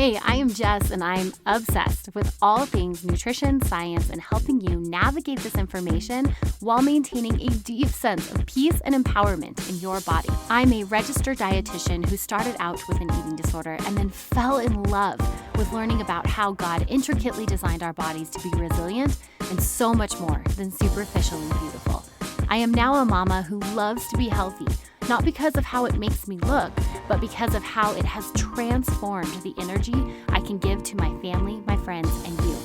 Hey, I am Jess, and I'm obsessed with all things nutrition, science, and helping you navigate this information while maintaining a deep sense of peace and empowerment in your body. I'm a registered dietitian who started out with an eating disorder and then fell in love with learning about how God intricately designed our bodies to be resilient and so much more than superficially beautiful. I am now a mama who loves to be healthy, not because of how it makes me look, but because of how it has transformed the energy I can give to my family, my friends, and you.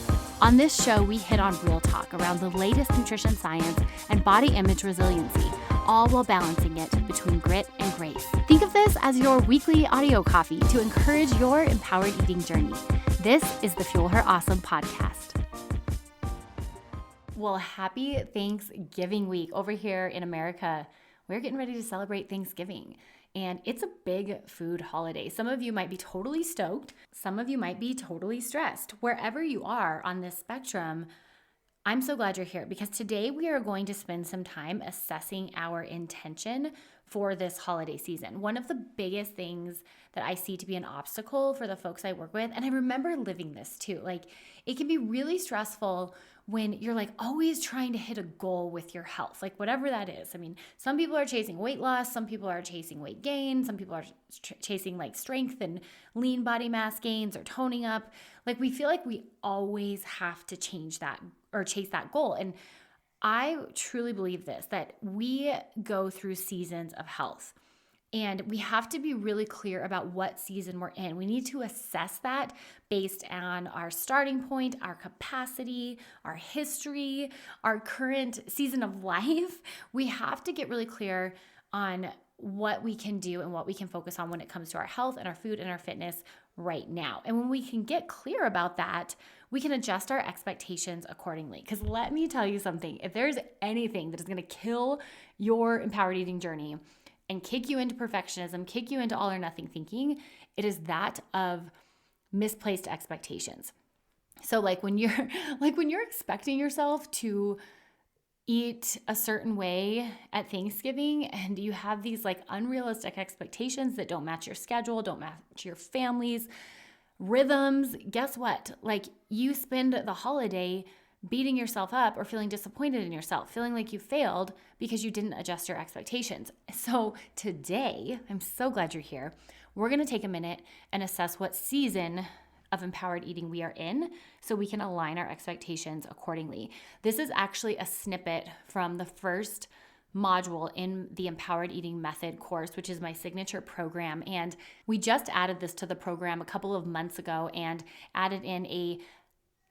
On this show, we hit on real talk around the latest nutrition science and body image resiliency, all while balancing it between grit and grace. Think of this as your weekly audio coffee to encourage your empowered eating journey. This is the Fuel Her Awesome podcast. Well, happy Thanksgiving week. Over here in America, we're getting ready to celebrate Thanksgiving. And it's a big food holiday. Some of you might be totally stoked. Some of you might be totally stressed. Wherever you are on this spectrum, I'm so glad you're here because today we are going to spend some time assessing our intention for this holiday season. One of the biggest things that I see to be an obstacle for the folks I work with, and I remember living this too, like it can be really stressful when you're like always trying to hit a goal with your health, like whatever that is. I mean, some people are chasing weight loss, some people are chasing weight gain, some people are chasing like strength and lean body mass gains or toning up. Like we feel like we always have to change that or chase that goal. And I truly believe this, that we go through seasons of health. And we have to be really clear about what season we're in. We need to assess that based on our starting point, our capacity, our history, our current season of life. We have to get really clear on what we can do and what we can focus on when it comes to our health and our food and our fitness right now. And when we can get clear about that, we can adjust our expectations accordingly. Because let me tell you something, if there's anything that is going to kill your empowered eating journey and kick you into perfectionism, kick you into all or nothing thinking, it is that of misplaced expectations. So like when you're expecting yourself to eat a certain way at Thanksgiving and you have these like unrealistic expectations that don't match your schedule, don't match your family's rhythms, guess what? Like you spend the holiday beating yourself up or feeling disappointed in yourself, feeling like you failed because you didn't adjust your expectations. So today, I'm so glad you're here. We're going to take a minute and assess what season of empowered eating we are in so we can align our expectations accordingly. This is actually a snippet from the first module in the Empowered Eating Method course, which is my signature program. And we just added this to the program a couple of months ago and added in a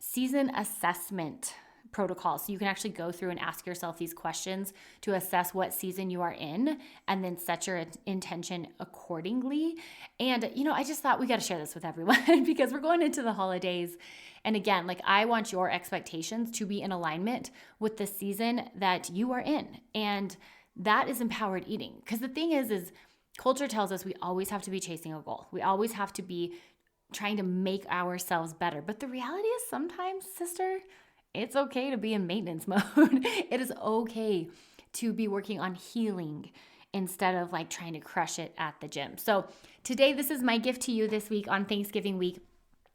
season assessment protocol. So you can actually go through and ask yourself these questions to assess what season you are in and then set your intention accordingly. And, I just thought we got to share this with everyone because we're going into the holidays. And again, like I want your expectations to be in alignment with the season that you are in. And that is empowered eating. Because the thing is culture tells us we always have to be chasing a goal. We always have to be trying to make ourselves better. But the reality is sometimes, sister, it's okay to be in maintenance mode. It is okay to be working on healing instead of like trying to crush it at the gym. So today, this is my gift to you this week on Thanksgiving week.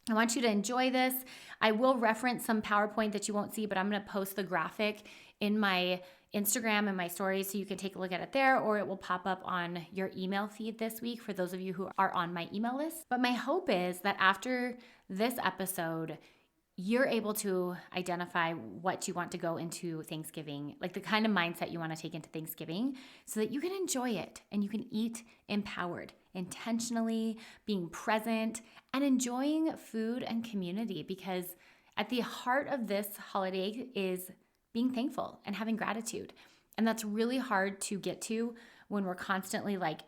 I want you to enjoy this. I will reference some PowerPoint that you won't see, but I'm going to post the graphic in my Instagram and my stories so you can take a look at it there, or it will pop up on your email feed this week for those of you who are on my email list. But my hope is that after this episode, you're able to identify what you want to go into Thanksgiving, like the kind of mindset you want to take into Thanksgiving so that you can enjoy it and you can eat empowered, intentionally being present and enjoying food and community, because at the heart of this holiday is being thankful and having gratitude. And that's really hard to get to when we're constantly like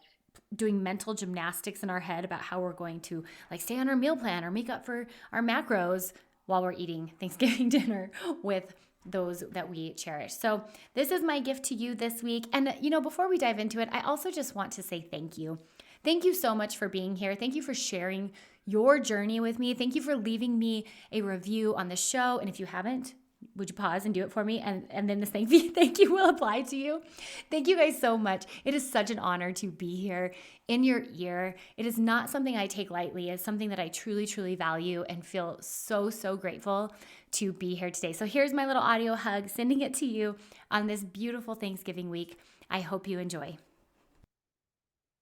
doing mental gymnastics in our head about how we're going to like stay on our meal plan or make up for our macros while we're eating Thanksgiving dinner with those that we cherish. So this is my gift to you this week. And before we dive into it, I also just want to say thank you. Thank you so much for being here. Thank you for sharing your journey with me. Thank you for leaving me a review on the show. And if you haven't, would you pause and do it for me? And then this thank you will apply to you. Thank you guys so much. It is such an honor to be here in your ear. It is not something I take lightly. It's something that I truly, truly value and feel so, so grateful to be here today. So here's my little audio hug, sending it to you on this beautiful Thanksgiving week. I hope you enjoy.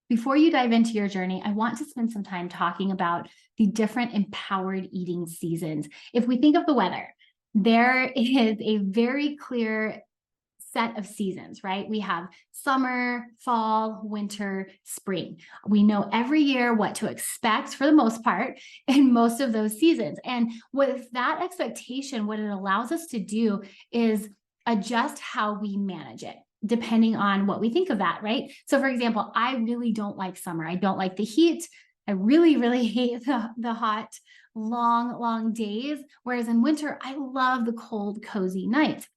Before you dive into your journey, I want to spend some time talking about the different empowered eating seasons. If we think of the weather, there is a very clear set of seasons, right? We have summer, fall, winter, spring. We know every year what to expect for the most part in most of those seasons. And with that expectation, what it allows us to do is adjust how we manage it, depending on what we think of that, right? So for example, I really don't like summer. I don't like the heat. I really, really hate the hot, long days. Whereas in winter, I love the cold, cozy nights.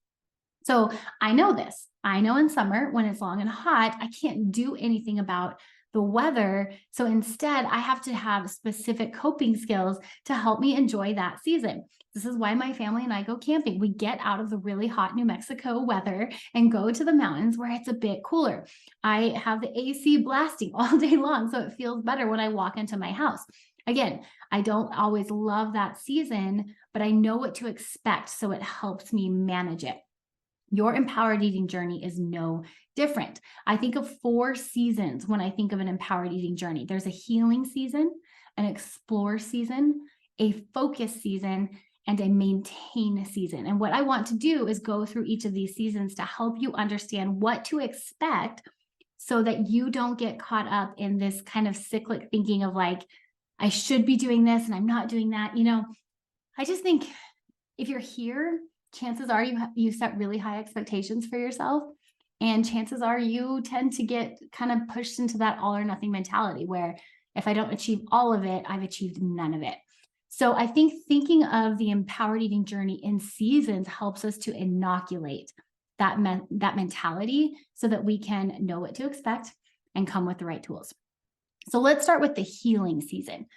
So I know this. I know in summer when it's long and hot, I can't do anything about the weather. So instead, I have to have specific coping skills to help me enjoy that season. This is why my family and I go camping. We get out of the really hot New Mexico weather and go to the mountains where it's a bit cooler. I have the AC blasting all day long, so it feels better when I walk into my house. Again, I don't always love that season, but I know what to expect, so it helps me manage it. Your empowered eating journey is no different. I think of 4 seasons when I think of an empowered eating journey. There's a healing season, an explore season, a focus season, and a maintain season. And what I want to do is go through each of these seasons to help you understand what to expect so that you don't get caught up in this kind of cyclic thinking of like, I should be doing this and I'm not doing that. I just think if you're here, chances are you set really high expectations for yourself. And chances are you tend to get kind of pushed into that all or nothing mentality where if I don't achieve all of it, I've achieved none of it. So I think thinking of the empowered eating journey in seasons helps us to inoculate that mentality so that we can know what to expect and come with the right tools. So let's start with the healing season.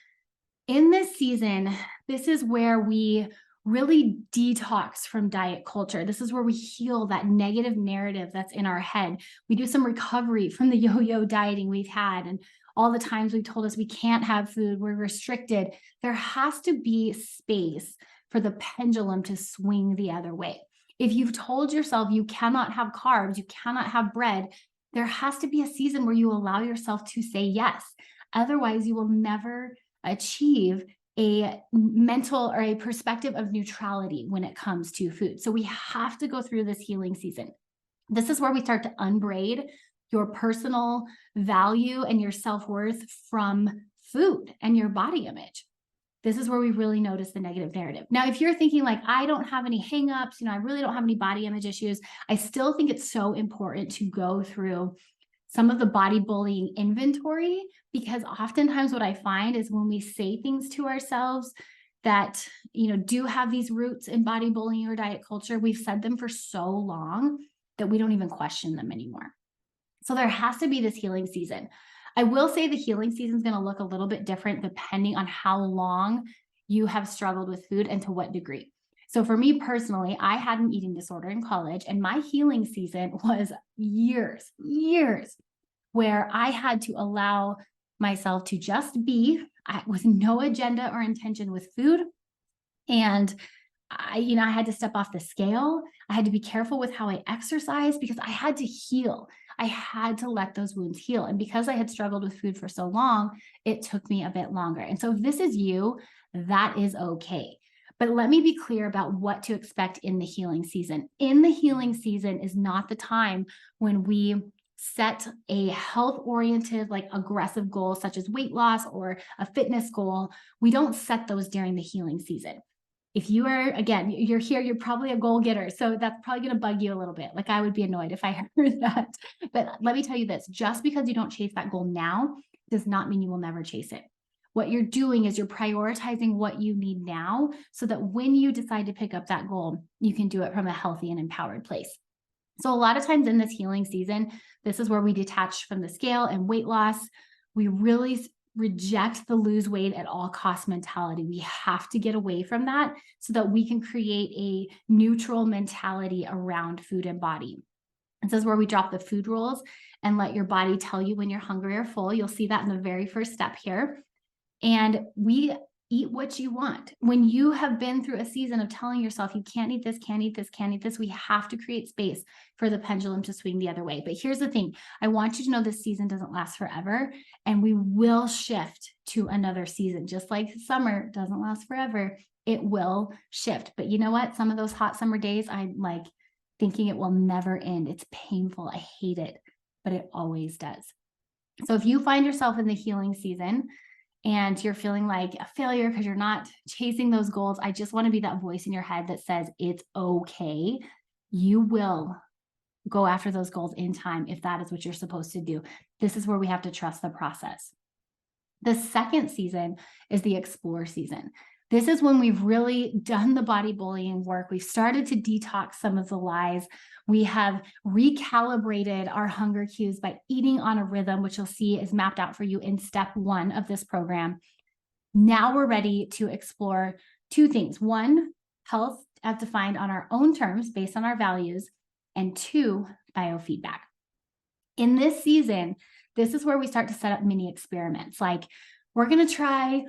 In this season, this is where we really detox from diet culture. This is where we heal that negative narrative that's in our head. We do some recovery from the yo-yo dieting we've had and all the times we've told us we can't have food, we're restricted. There has to be space for the pendulum to swing the other way. If you've told yourself you cannot have carbs, you cannot have bread, there has to be a season where you allow yourself to say yes. Otherwise, you will never achieve a mental or a perspective of neutrality when it comes to food. So we have to go through this healing season. This is where we start to unbraid your personal value and your self-worth from food and your body image. This is where we really notice the negative narrative. Now, if you're thinking like, I don't have any hangups, I really don't have any body image issues, I still think it's so important to go through some of the body bullying inventory, because oftentimes what I find is when we say things to ourselves that, do have these roots in body bullying or diet culture, we've said them for so long that we don't even question them anymore. So there has to be this healing season. I will say the healing season is going to look a little bit different depending on how long you have struggled with food and to what degree. So for me personally, I had an eating disorder in college, and my healing season was years where I had to allow myself to just be with no agenda or intention with food. And I had to step off the scale. I had to be careful with how I exercise because I had to heal. I had to let those wounds heal. And because I had struggled with food for so long, it took me a bit longer. And so if this is you, that is okay. But let me be clear about what to expect in the healing season. In the healing season is not the time when we set a health-oriented, like aggressive goal, such as weight loss or a fitness goal. We don't set those during the healing season. If you are, again, you're here, you're probably a goal getter. So that's probably going to bug you a little bit. Like I would be annoyed if I heard that. But let me tell you this, just because you don't chase that goal now does not mean you will never chase it. What you're doing is you're prioritizing what you need now so that when you decide to pick up that goal, you can do it from a healthy and empowered place. So a lot of times in this healing season, this is where we detach from the scale and weight loss. We really reject the lose weight at all cost mentality. We have to get away from that so that we can create a neutral mentality around food and body. This is where we drop the food rules and let your body tell you when you're hungry or full. You'll see that in the very first step here. And we eat what you want. When you have been through a season of telling yourself you can't eat this, can't eat this, can't eat this, we have to create space for the pendulum to swing the other way. But here's the thing. I want you to know this season doesn't last forever, and we will shift to another season. Just like summer doesn't last forever, it will shift. But you know what? Some of those hot summer days, I'm like thinking it will never end. It's painful. I hate it, but it always does. So if you find yourself in the healing season, and you're feeling like a failure because you're not chasing those goals, I just want to be that voice in your head that says it's okay. You will go after those goals in time if that is what you're supposed to do. This is where we have to trust the process. The second season is the explore season. This is when we've really done the body bullying work. We've started to detox some of the lies. We have recalibrated our hunger cues by eating on a rhythm, which you'll see is mapped out for you in step 1 of this program. Now we're ready to explore 2 things. 1, health as defined on our own terms based on our values, and 2, biofeedback. In this season, this is where we start to set up mini experiments. Like, we're going to try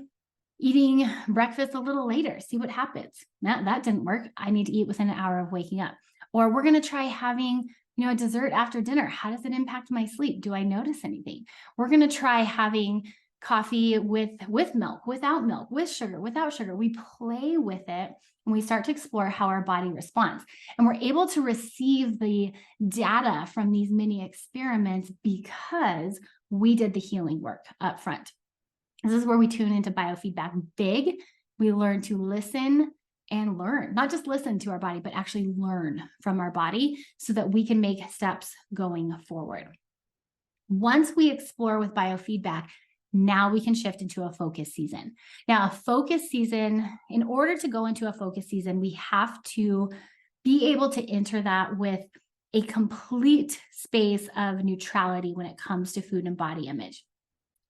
eating breakfast a little later, see what happens. That didn't work. I need to eat within an hour of waking up. Or we're going to try having, a dessert after dinner. How does it impact my sleep? Do I notice anything? We're going to try having coffee with milk, without milk, with sugar, without sugar. We play with it and we start to explore how our body responds. And we're able to receive the data from these mini experiments because we did the healing work up front. This is where we tune into biofeedback big. We learn to listen and learn, not just listen to our body, but actually learn from our body so that we can make steps going forward. Once we explore with biofeedback, now we can shift into a focus season. Now, a focus season, in order to go into a focus season, we have to be able to enter that with a complete space of neutrality when it comes to food and body image.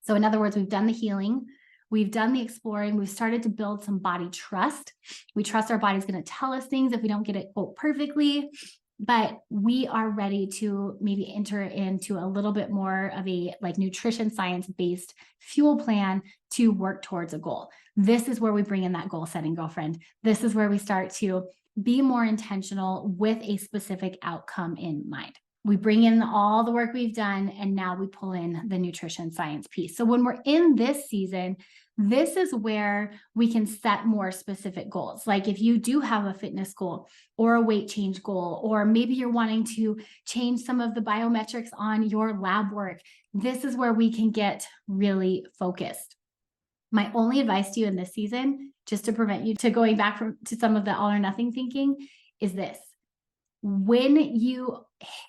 So in other words, we've done the healing, we've done the exploring, we've started to build some body trust. We trust our body's going to tell us things if we don't get it perfectly, but we are ready to maybe enter into a little bit more of a nutrition science-based fuel plan to work towards a goal. This is where we bring in that goal setting, girlfriend. This is where we start to be more intentional with a specific outcome in mind. We bring in all the work we've done, and now we pull in the nutrition science piece. So when we're in this season, this is where we can set more specific goals. Like if you do have a fitness goal or a weight change goal, or maybe you're wanting to change some of the biometrics on your lab work, this is where we can get really focused. My only advice to you in this season, just to prevent you to going back to some of the all or nothing thinking, is this. When you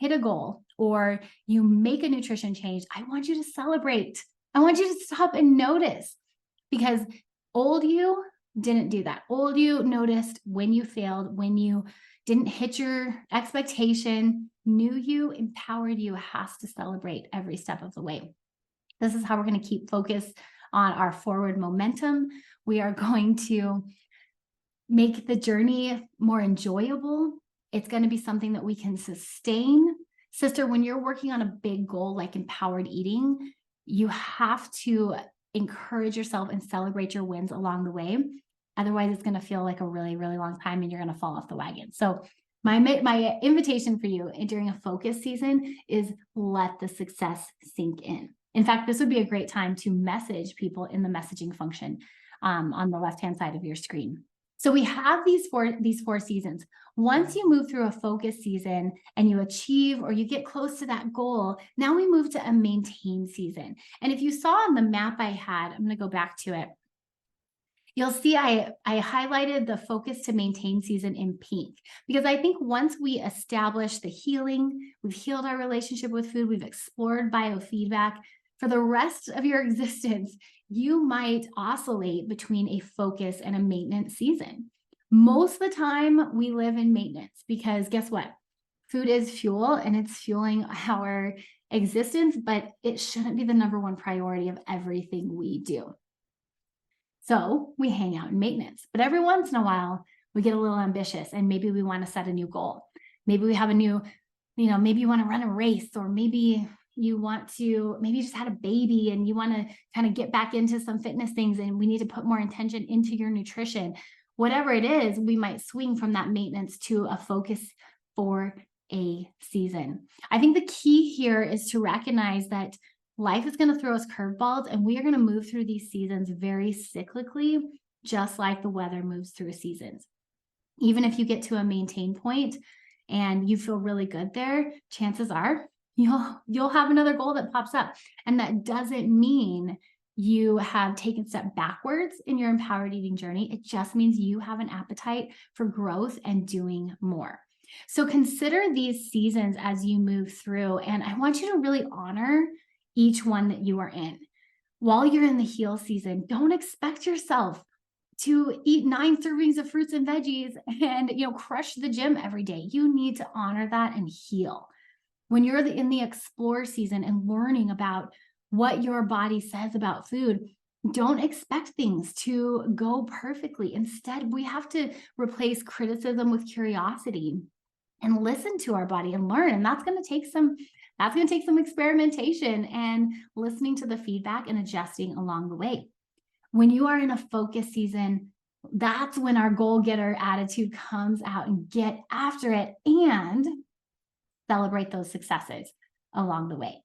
hit a goal or you make a nutrition change, I want you to celebrate. I want you to stop and notice, because old you didn't do that. Old you noticed when you failed, when you didn't hit your expectation. New you, empowered you, has to celebrate every step of the way. This is how we're going to keep focus on our forward momentum. We are going to make the journey more enjoyable. It's going to be something that we can sustain. Sister, when you're working on a big goal like empowered eating, you have to encourage yourself and celebrate your wins along the way. Otherwise, it's going to feel like a really, really long time and you're going to fall off the wagon. So my invitation for you during a focus season is let the success sink in. In fact, this would be a great time to message people in the messaging function on the left-hand side of your screen. So we have these four seasons. Once you move through a focus season and you achieve or you get close to that goal, now we move to a maintain season. And if you saw on the map I had, I'm going to go back to it. You'll see I highlighted the focus to maintain season in pink, because I think once we establish the healing, we've healed our relationship with food, we've explored biofeedback, for the rest of your existence, you might oscillate between a focus and a maintenance season. Most of the time we live in maintenance because guess what? Food is fuel and it's fueling our existence, but it shouldn't be the number one priority of everything we do. So we hang out in maintenance, but every once in a while we get a little ambitious and maybe we want to set a new goal. Maybe we have a new, maybe you want to run a race, or maybe you just had a baby and you want to kind of get back into some fitness things and we need to put more intention into your nutrition. Whatever it is, we might swing from that maintenance to a focus for a season. I think the key here is to recognize that life is going to throw us curveballs and we are going to move through these seasons very cyclically, just like the weather moves through seasons. Even if you get to a maintain point and you feel really good there, chances are you'll have another goal that pops up. And that doesn't mean you have taken a step backwards in your empowered eating journey. It just means you have an appetite for growth and doing more. So consider these seasons as you move through, and I want you to really honor each one that you are in. While you're in the heal season, don't expect yourself to eat 9 servings of fruits and veggies and crush the gym every day. You need to honor that and heal. When you're in the explore season and learning about what your body says about food, don't expect things to go perfectly. Instead, we have to replace criticism with curiosity and listen to our body and learn. And that's going to take some experimentation and listening to the feedback and adjusting along the way. When you are in a focus season, that's when our goal getter attitude comes out, and get after it and celebrate those successes along the way.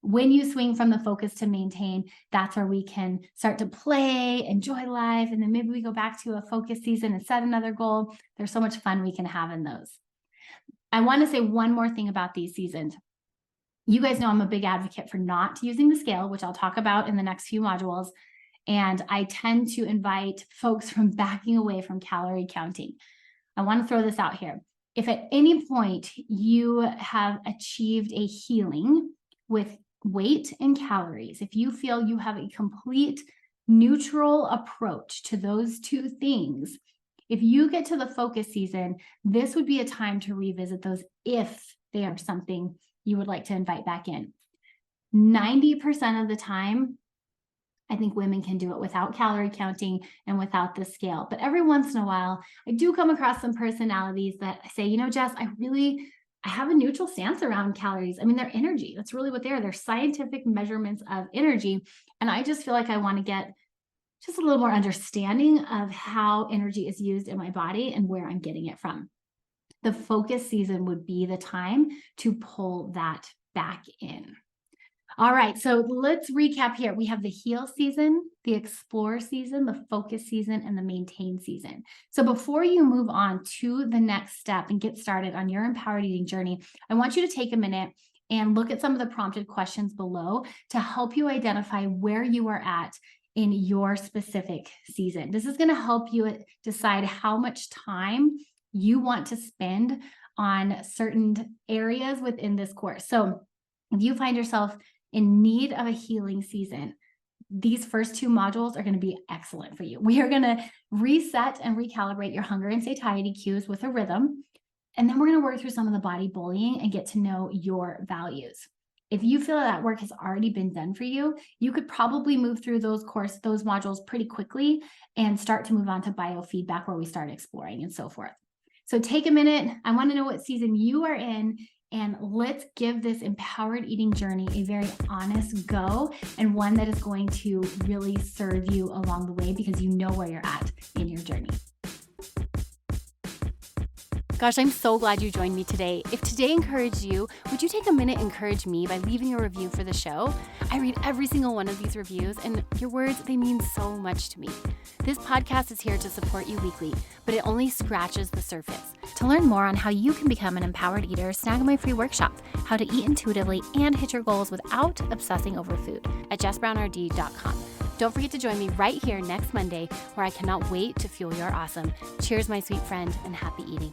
When you swing from the focus to maintain, that's where we can start to play, enjoy life, and then maybe we go back to a focus season and set another goal. There's so much fun we can have in those. I want to say one more thing about these seasons. You guys know I'm a big advocate for not using the scale, which I'll talk about in the next few modules. And I tend to invite folks from backing away from calorie counting. I want to throw this out here. If at any point you have achieved a healing with weight and calories, if you feel you have a complete neutral approach to those two things, if you get to the focus season, this would be a time to revisit those if they are something you would like to invite back in. 90% of the time, I think women can do it without calorie counting and without the scale. But every once in a while, I do come across some personalities that say, Jess, I have a neutral stance around calories. I mean, they're energy. That's really what they are. They're scientific measurements of energy. And I just feel like I want to get just a little more understanding of how energy is used in my body and where I'm getting it from. The focus season would be the time to pull that back in. All right, so let's recap here. We have the heal season, the explore season, the focus season, and the maintain season. So before you move on to the next step and get started on your empowered eating journey, I want you to take a minute and look at some of the prompted questions below to help you identify where you are at in your specific season. This is going to help you decide how much time you want to spend on certain areas within this course. So if you find yourself in need of a healing season, these first 2 modules are going to be excellent for you. We are going to reset and recalibrate your hunger and satiety cues with a rhythm. And then we're going to work through some of the body bullying and get to know your values. If you feel that work has already been done for you, you could probably move through those modules pretty quickly and start to move on to biofeedback, where we start exploring and so forth. So take a minute. I want to know what season you are in, and let's give this empowered eating journey a very honest go, and one that is going to really serve you along the way because you know where you're at in your journey. Gosh, I'm so glad you joined me today. If today encouraged you, would you take a minute and encourage me by leaving a review for the show? I read every single one of these reviews, and your words, they mean so much to me. This podcast is here to support you weekly, but it only scratches the surface. To learn more on how you can become an empowered eater, snag my free workshop, How to Eat Intuitively and Hit Your Goals Without Obsessing Over Food, at jessbrownrd.com. Don't forget to join me right here next Monday, where I cannot wait to fuel your awesome. Cheers, my sweet friend, and happy eating.